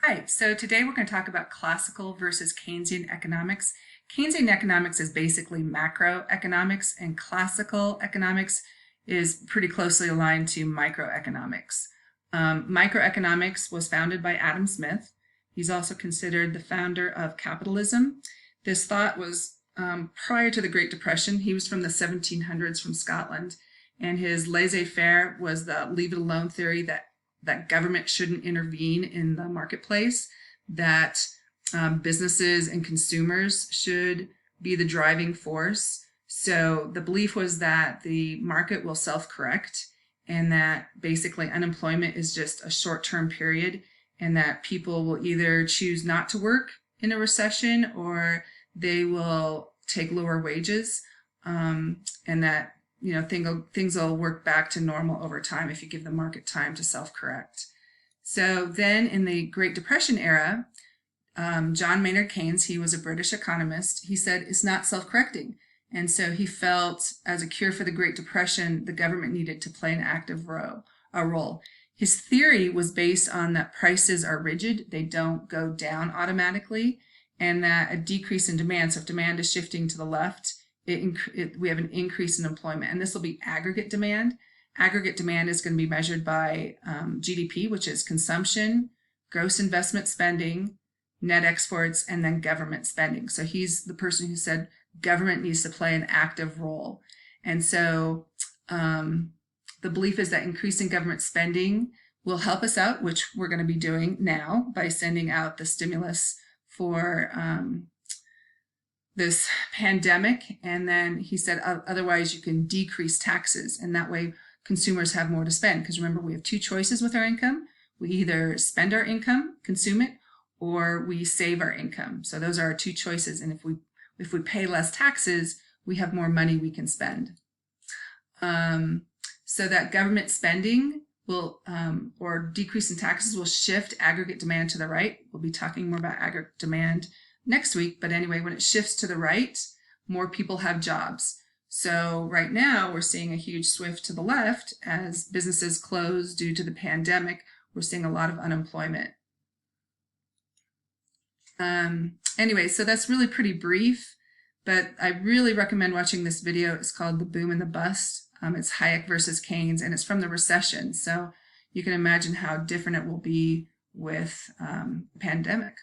Hi, so today we're going to talk about classical versus Keynesian economics. Keynesian economics is basically macroeconomics, and classical economics is pretty closely aligned to microeconomics. Microeconomics was founded by Adam Smith. He's also considered the founder of capitalism. This thought was prior to the Great Depression. He was from the 1700s from Scotland, and his laissez-faire was the leave it alone theory that government shouldn't intervene in the marketplace, that businesses and consumers should be the driving force. So the belief was that the market will self-correct and that basically unemployment is just a short-term period and that people will either choose not to work in a recession or they will take lower wages, and that things will work back to normal over time if you give the market time to self-correct. So then in the Great Depression era, John Maynard Keynes, he was a British economist, he said it's not self-correcting. And so he felt as a cure for the Great Depression, the government needed to play an active role. His theory was based on that prices are rigid, they don't go down automatically, and that a decrease in demand, so if demand is shifting to the left, we have an increase in employment, and this will be aggregate demand. Aggregate demand is going to be measured by GDP, which is consumption, gross investment spending, net exports, and then government spending. So he's the person who said government needs to play an active role. And so the belief is that increasing government spending will help us out, which we're going to be doing now by sending out the stimulus for this pandemic. And then he said otherwise you can decrease taxes, and that way consumers have more to spend, because remember, we have two choices with our income. We either spend our income, consume it, or we save our income. So those are our two choices, and if we pay less taxes, we have more money we can spend. So that government spending will or decrease in taxes will shift aggregate demand to the right. We'll be talking more about aggregate demand next week, but anyway, when it shifts to the right, more people have jobs. So right now we're seeing a huge swift to the left as businesses close due to the pandemic. We're seeing a lot of unemployment. Anyway, so that's really pretty brief, but I really recommend watching this video. It's called The Boom and the Bust. It's Hayek versus Keynes, and it's from the recession. So you can imagine how different it will be with pandemic.